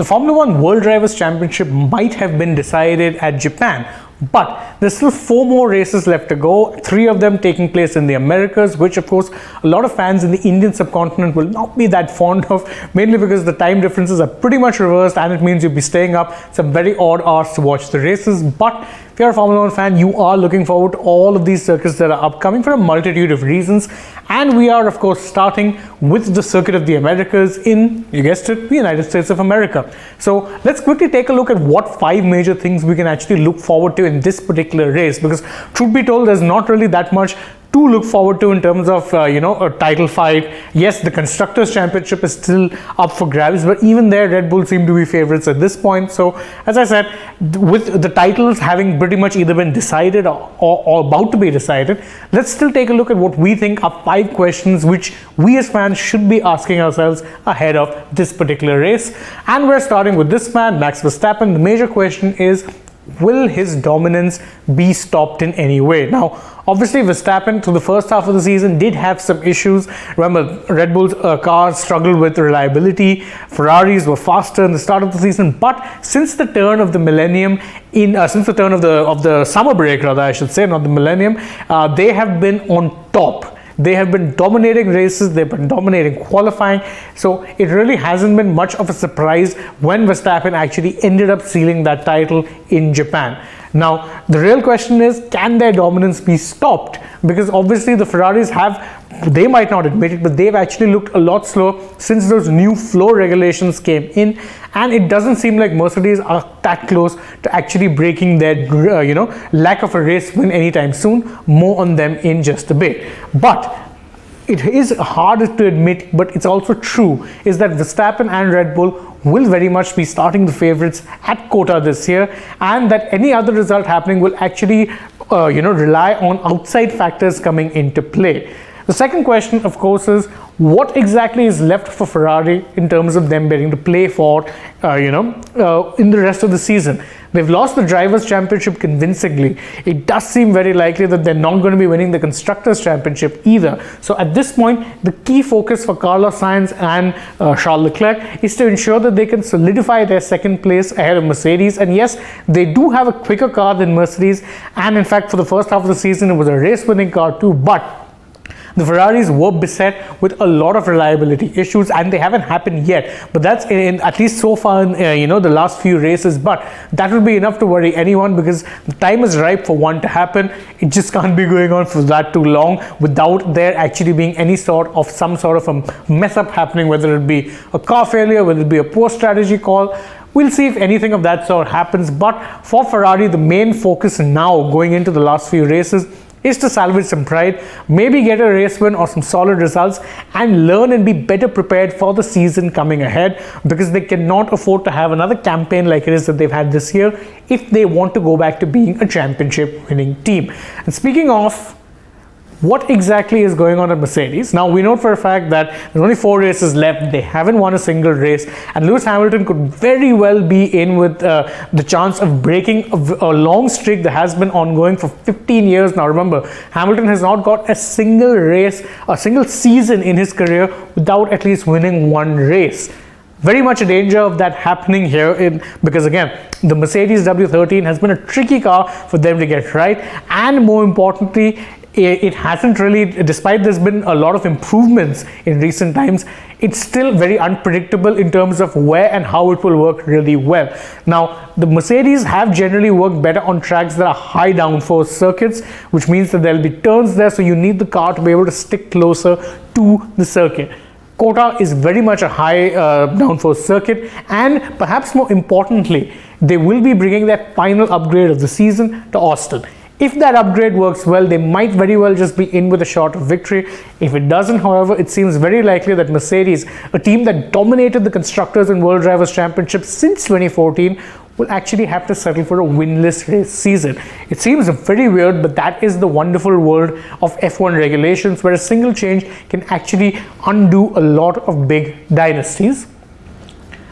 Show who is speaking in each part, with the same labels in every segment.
Speaker 1: the Formula One World Drivers' Championship might have been decided at Japan, but there's still 4 more races left to go, 3 of them taking place in the Americas, which of course a lot of fans in the Indian subcontinent will not be that fond of, mainly because the time differences are pretty much reversed and it means you'll be staying up some very odd hours to watch the races. But if you're a Formula One fan, you are looking forward to all of these circuits that are upcoming for a multitude of reasons. And we are of course starting with the circuit of the Americas in, you guessed it, the United States of America. So let's quickly take a look at what 5 major things we can actually look forward to in this particular race, because truth be told, there's not really that much to look forward to in terms of a title fight. Yes, the Constructors' Championship is still up for grabs, but even there Red Bull seem to be favorites at this point. So as I said, with the titles having pretty much either been decided or about to be decided, let's still take a look at what we think are 5 questions which we as fans should be asking ourselves ahead of this particular race. And we're starting with this man, Max Verstappen. The major question is, will his dominance be stopped in any way? Now, obviously, Verstappen through the first half of the season did have some issues. Remember, Red Bull's cars struggled with reliability. Ferraris were faster in the start of the season, but since the turn of the millennium, since the turn of the summer break, rather I should say, not the millennium, they have been on top. They have been dominating races, they've been dominating qualifying, so it really hasn't been much of a surprise when Verstappen actually ended up sealing that title in Japan. Now, the real question is, can their dominance be stopped? Because obviously the Ferraris they might not admit it, but they've actually looked a lot slow since those new floor regulations came in, and it doesn't seem like Mercedes are that close to actually breaking their lack of a race win anytime soon. More on them in just a bit. But it is hard to admit, but it's also true, is that Verstappen and Red Bull will very much be starting the favorites at Kota this year, and that any other result happening will actually rely on outside factors coming into play. The second question, of course, is what exactly is left for Ferrari in terms of them getting to play for, in the rest of the season. They've lost the Drivers' Championship convincingly. It does seem very likely that they're not going to be winning the Constructors' Championship either. So at this point, the key focus for Carlos Sainz and Charles Leclerc is to ensure that they can solidify their second place ahead of Mercedes. And yes, they do have a quicker car than Mercedes. And in fact, for the first half of the season, it was a race-winning car too. But the Ferraris were beset with a lot of reliability issues, and they haven't happened yet. But that's at least so far in the last few races. But that will be enough to worry anyone, because the time is ripe for one to happen. It just can't be going on for that too long without there actually being any sort of a mess up happening, whether it be a car failure, whether it be a poor strategy call. We'll see if anything of that sort happens. But for Ferrari, the main focus now going into the last few races is to salvage some pride, maybe get a race win or some solid results, and learn and be better prepared for the season coming ahead, because they cannot afford to have another campaign like it is that they've had this year if they want to go back to being a championship winning team. And speaking of what exactly is going on at Mercedes, now we know for a fact that there's only 4 races left. They haven't won a single race, and Lewis Hamilton could very well be in with the chance of breaking a long streak that has been ongoing for 15 years now. Remember, Hamilton has not got a single race, a single season in his career without at least winning 1 race. Very much a danger of that happening here, because again, the Mercedes W13 has been a tricky car for them to get right, and more importantly, it hasn't really, despite there's been a lot of improvements in recent times, it's still very unpredictable in terms of where and how it will work really well. Now, the Mercedes have generally worked better on tracks that are high downforce circuits, which means that there'll be turns there, so you need the car to be able to stick closer to the circuit. Kota is very much a high downforce circuit, and perhaps more importantly, they will be bringing their final upgrade of the season to Austin. If that upgrade works well, they might very well just be in with a shot of victory. If it doesn't, however, it seems very likely that Mercedes, a team that dominated the Constructors and World Drivers' Championship since 2014, will actually have to settle for a winless race season. It seems very weird, but that is the wonderful world of F1 regulations, where a single change can actually undo a lot of big dynasties.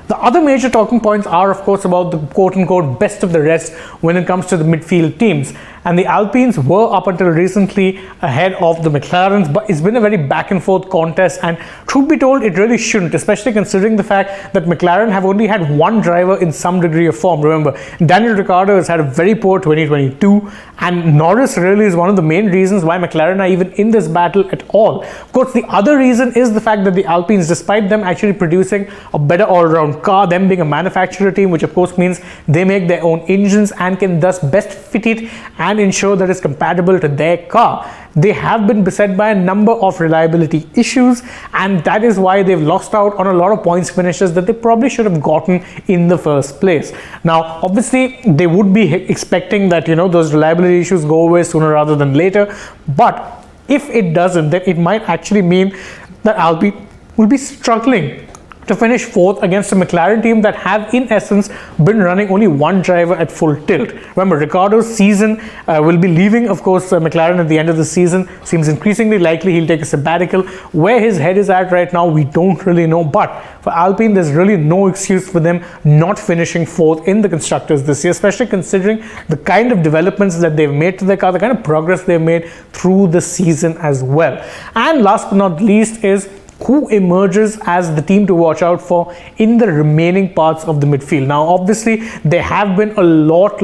Speaker 1: The other major talking points are, of course, about the quote-unquote best of the rest when it comes to the midfield teams. And the Alpines were up until recently ahead of the McLarens, but it's been a very back and forth contest, and truth be told, it really shouldn't, especially considering the fact that McLaren have only had one driver in some degree of form. Remember, Daniel Ricciardo has had a very poor 2022, and Norris really is one of the main reasons why McLaren are even in this battle at all. Of course, the other reason is the fact that the Alpines, despite them actually producing a better all-round car, them being a manufacturer team, which of course means they make their own engines and can thus best fit it and ensure that it's compatible to their car, they have been beset by a number of reliability issues, and that is why they've lost out on a lot of points finishes that they probably should have gotten in the first place. Now, obviously, they would be expecting that, those reliability issues go away sooner rather than later, but if it doesn't, then it might actually mean that Alpine will be struggling to finish fourth against a McLaren team that have in essence been running only one driver at full tilt. Remember, Ricciardo's season will be leaving, of course, McLaren at the end of the season. Seems increasingly likely he'll take a sabbatical. Where his head is at right now, we don't really know, but for Alpine, there's really no excuse for them not finishing fourth in the constructors this year, especially considering the kind of developments that they've made to their car, the kind of progress they've made through the season as well. And last but not least is who emerges as the team to watch out for in the remaining parts of the midfield. Now, obviously, there have been a lot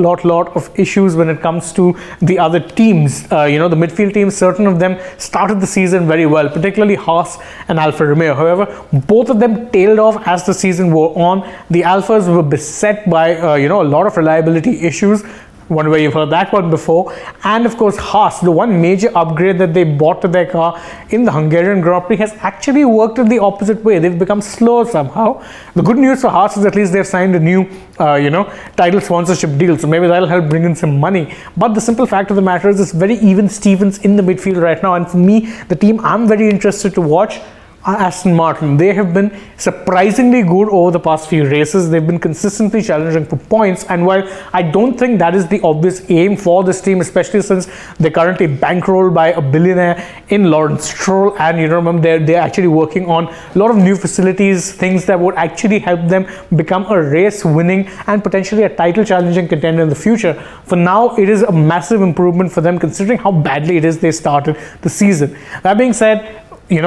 Speaker 1: of issues when it comes to the other teams. The midfield teams, certain of them started the season very well, particularly Haas and Alfa Romeo. However, both of them tailed off as the season wore on. The Alphas were beset by, a lot of reliability issues. Wonder where you've heard that one before. And of course, Haas, the one major upgrade that they bought to their car in the Hungarian Grand Prix has actually worked in the opposite way. They've become slower somehow. The good news for Haas is at least they've signed a new title sponsorship deal, so maybe that'll help bring in some money. But the simple fact of the matter is it's very even Stevens in the midfield right now, and for me, the team I'm very interested to watch are Aston Martin. They have been surprisingly good over the past few races. They've been consistently challenging for points, and while I don't think that is the obvious aim for this team, especially since they're currently bankrolled by a billionaire in Lawrence Stroll, and remember they're actually working on a lot of new facilities, things that would actually help them become a race winning and potentially a title challenging contender in the future. For now, it is a massive improvement for them considering how badly it is they started the season. That being said,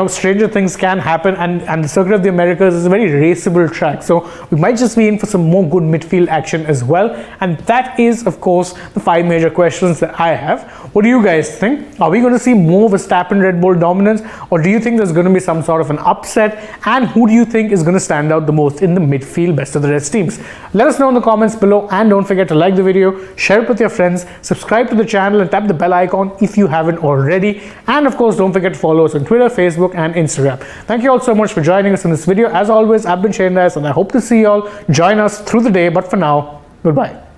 Speaker 1: stranger things can happen, and the Circuit of the Americas is a very raceable track, so we might just be in for some more good midfield action as well. And that is, of course, the 5 major questions that I have. What do you guys think? Are we going to see more Verstappen Red Bull dominance, or do you think there's going to be some sort of an upset? And who do you think is going to stand out the most in the midfield best of the rest teams? Let us know in the comments below, and don't forget to like the video, share it with your friends, subscribe to the channel, and tap the bell icon if you haven't already. And of course, don't forget to follow us on Twitter, Facebook, and Instagram. Thank you all so much for joining us in this video. As always, I've been Shane, and I hope to see you all join us through the day. But for now, goodbye.